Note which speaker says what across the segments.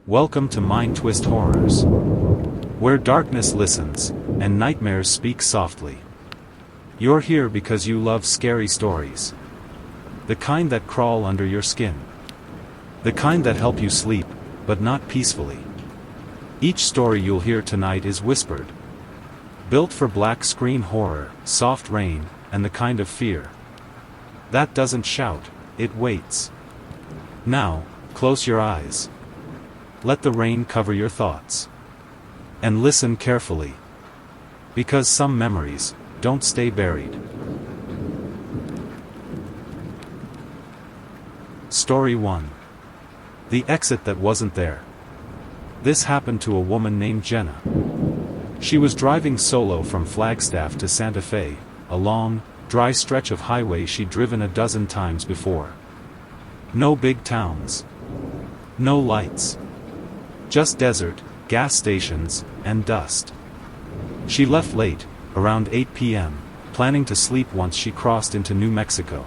Speaker 1: Welcome to Mind Twist Horrors, where darkness listens, and nightmares speak softly. You're here because you love scary stories. The kind that crawl under your skin. The kind that help you sleep, but not peacefully. Each story you'll hear tonight is whispered. Built for black screen horror, soft rain, and the kind of fear that doesn't shout, it waits. Now, close your eyes. Let the rain cover your thoughts. And listen carefully. Because some memories don't stay buried. Story 1. The exit that wasn't there. This happened to a woman named Jenna. She was driving solo from Flagstaff to Santa Fe, a long, dry stretch of highway she'd driven a dozen times before. No big towns. No lights. Just desert, gas stations, and dust. She left late, around 8 p.m., planning to sleep once she crossed into New Mexico.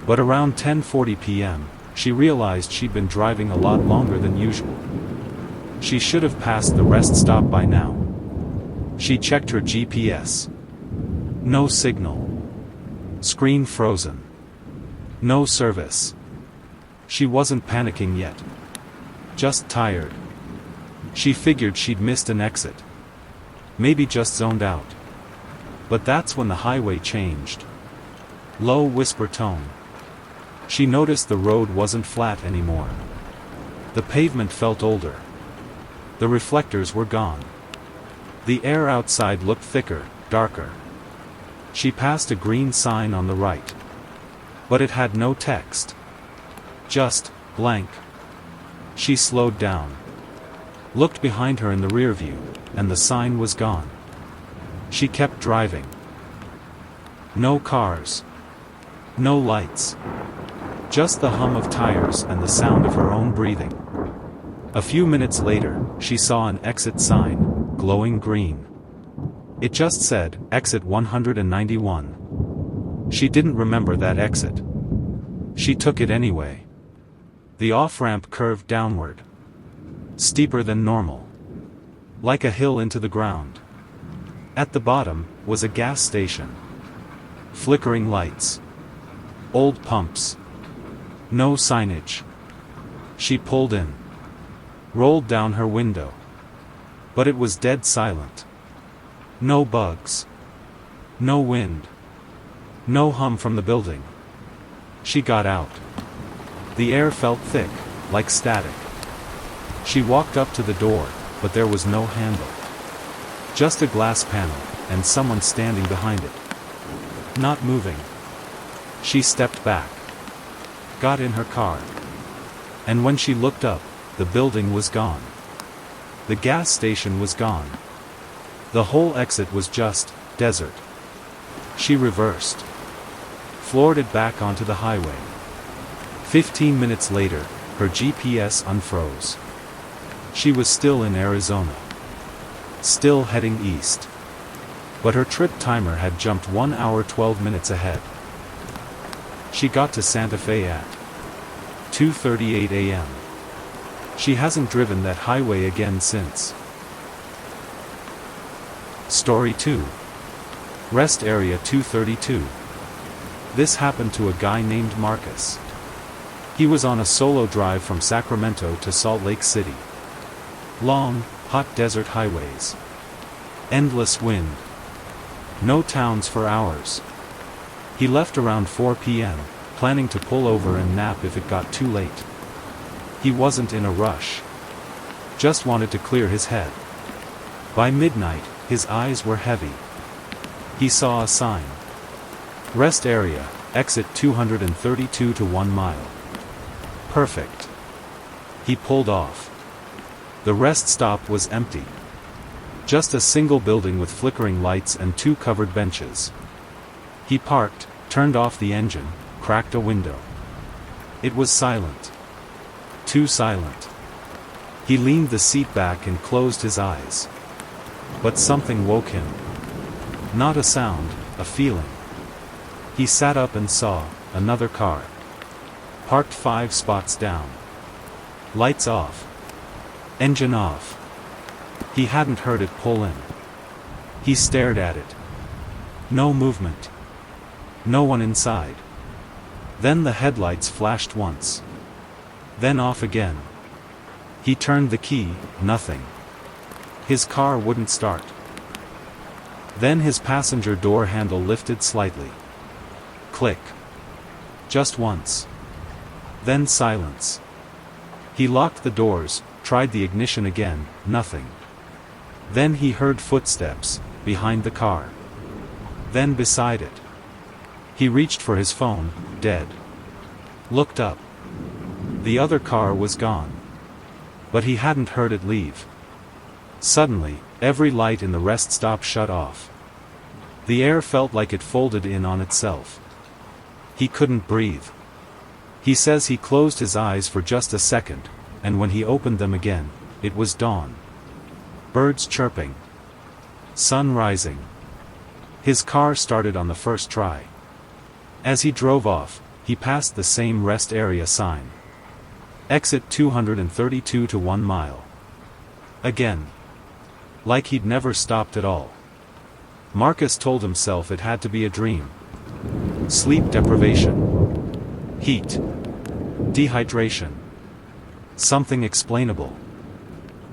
Speaker 1: But around 10:40 p.m., she realized she'd been driving a lot longer than usual. She should have passed the rest stop by now. She checked her GPS. No signal. Screen frozen. No service. She wasn't panicking yet. Just tired. She figured she'd missed an exit. Maybe just zoned out. But that's when the highway changed. Low whisper tone. She noticed the road wasn't flat anymore. The pavement felt older. The reflectors were gone. The air outside looked thicker, darker. She passed a green sign on the right. But it had no text. Just blank. She slowed down. Looked behind her in the rear view, and the sign was gone. She kept driving. No cars. No lights. Just the hum of tires and the sound of her own breathing. A few minutes later, she saw an exit sign, glowing green. It just said, Exit 191. She didn't remember that exit. She took it anyway. The off-ramp curved downward. Steeper than normal. Like a hill into the ground. At the bottom, was a gas station. Flickering lights. Old pumps. No signage. She pulled in. Rolled down her window. But it was dead silent. No bugs. No wind. No hum from the building. She got out. The air felt thick, like static. She walked up to the door, but there was no handle. Just a glass panel, and someone standing behind it. Not moving. She stepped back. Got in her car. And when she looked up, the building was gone. The gas station was gone. The whole exit was just desert. She reversed. Floored it back onto the highway. 15 minutes later, her GPS unfroze. She was still in Arizona. Still heading east. But her trip timer had jumped 1 hour 12 minutes ahead. She got to Santa Fe at 2:38 a.m. She hasn't driven that highway again since. Story 2. Rest Area 232. This happened to a guy named Marcus. He was on a solo drive from Sacramento to Salt Lake City. Long, hot desert highways. Endless wind. No towns for hours. He left around 4 p.m., planning to pull over and nap if it got too late. He wasn't in a rush. Just wanted to clear his head. By midnight, his eyes were heavy. He saw a sign. Rest Area, Exit 232 to 1 mile. Perfect. He pulled off. The rest stop was empty. Just a single building with flickering lights and 2 covered benches. He parked, turned off the engine, cracked a window. It was silent. Too silent. He leaned the seat back and closed his eyes. But something woke him. Not a sound, a feeling. He sat up and saw another car. Parked 5 spots down. Lights off. Engine off. He hadn't heard it pull in. He stared at it. No movement. No one inside. Then the headlights flashed once. Then off again. He turned the key, nothing. His car wouldn't start. Then his passenger door handle lifted slightly. Click. Just once. Then silence. He locked the doors, tried the ignition again, nothing. Then he heard footsteps, behind the car. Then beside it. He reached for his phone, dead. Looked up. The other car was gone. But he hadn't heard it leave. Suddenly, every light in the rest stop shut off. The air felt like it folded in on itself. He couldn't breathe. He says he closed his eyes for just a second, and when he opened them again, it was dawn. Birds chirping. Sun rising. His car started on the first try. As he drove off, he passed the same rest area sign. Exit 232 to 1 mile. Again. Like he'd never stopped at all. Marcus told himself it had to be a dream. Sleep deprivation. Heat. Dehydration. Something explainable.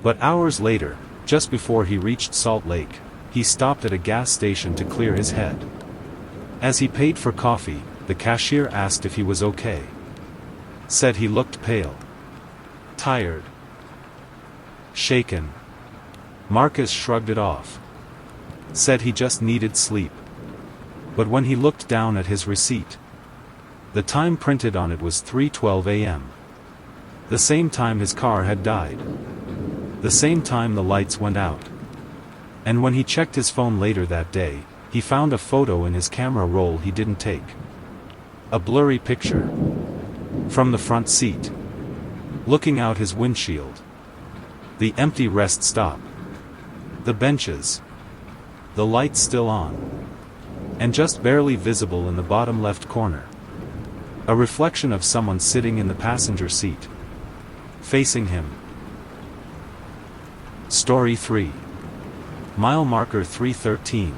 Speaker 1: But hours later, just before he reached Salt Lake, he stopped at a gas station to clear his head. As he paid for coffee, the cashier asked if he was okay. Said he looked pale. Tired. Shaken. Marcus shrugged it off. Said he just needed sleep. But when he looked down at his receipt, the time printed on it was 3:12 a.m. The same time his car had died. The same time the lights went out. And when he checked his phone later that day, he found a photo in his camera roll he didn't take. A blurry picture. From the front seat. Looking out his windshield. The empty rest stop. The benches. The lights still on. And just barely visible in the bottom left corner. A reflection of someone sitting in the passenger seat. Facing him. Story 3. Mile marker 313.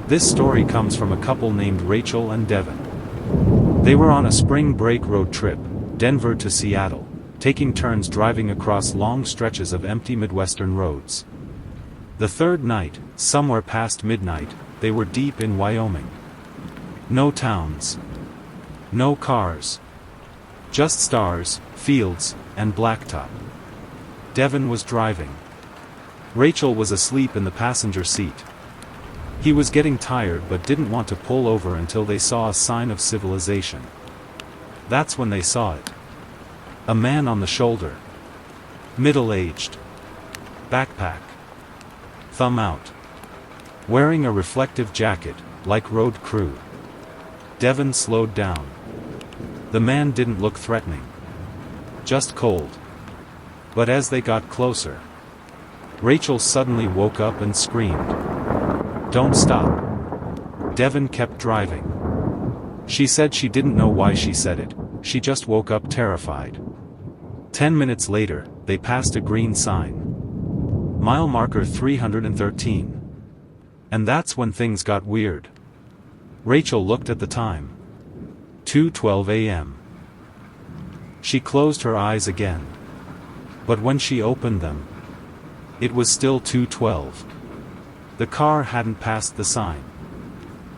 Speaker 1: This story comes from a couple named Rachel and Devin. They were on a spring break road trip, Denver to Seattle, taking turns driving across long stretches of empty Midwestern roads. The third night, somewhere past midnight, they were deep in Wyoming. No towns. No cars. Just stars, fields, and blacktop. Devin was driving. Rachel was asleep in the passenger seat. He was getting tired but didn't want to pull over until they saw a sign of civilization. That's when they saw it. A man on the shoulder. Middle-aged. Backpack. Thumb out. Wearing a reflective jacket, like road crew. Devin slowed down. The man didn't look threatening. Just cold. But as they got closer, Rachel suddenly woke up and screamed. "Don't stop." Devin kept driving. She said she didn't know why she said it, she just woke up terrified. 10 minutes later, they passed a green sign. Mile marker 313. And that's when things got weird. Rachel looked at the time. 2:12 a.m. She closed her eyes again. But when she opened them, it was still 2:12. The car hadn't passed the sign.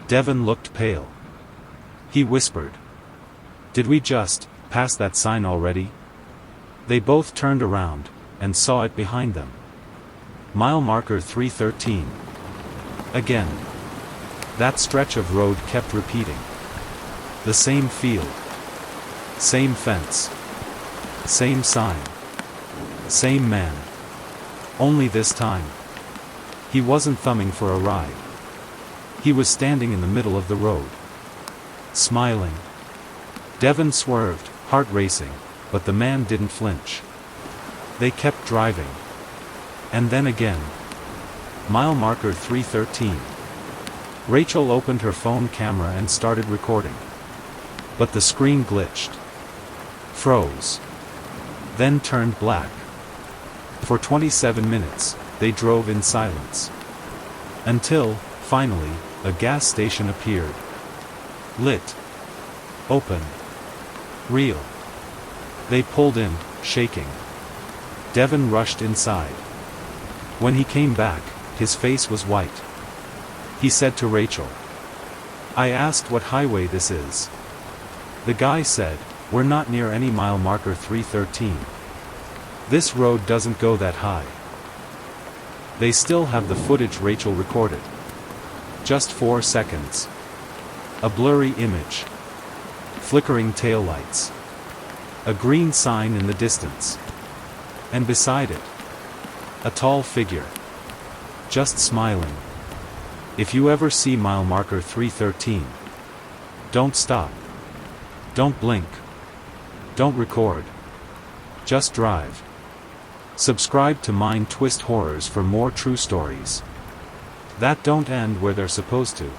Speaker 1: Devin looked pale. He whispered, "Did we just pass that sign already?" They both turned around, and saw it behind them. Mile marker 313. Again. That stretch of road kept repeating. The same field. Same fence. Same sign. Same man. Only this time, he wasn't thumbing for a ride. He was standing in the middle of the road. Smiling. Devin swerved, heart racing, but the man didn't flinch. They kept driving. And then again. Mile marker 313. Rachel opened her phone camera and started recording. But the screen glitched. Froze. Then turned black. For 27 minutes, they drove in silence. Until, finally, a gas station appeared. Lit. Open. Real. They pulled in, shaking. Devon rushed inside. When he came back, his face was white. He said to Rachel, "I asked what highway this is. The guy said, we're not near any mile marker 313. This road doesn't go that high." They still have the footage Rachel recorded. Just 4 seconds. A blurry image. Flickering taillights. A green sign in the distance. And beside it, a tall figure. Just smiling. If you ever see mile marker 313, don't stop. Don't blink. Don't record. Just drive. Subscribe to Mind Twist Horrors for more true stories that don't end where they're supposed to.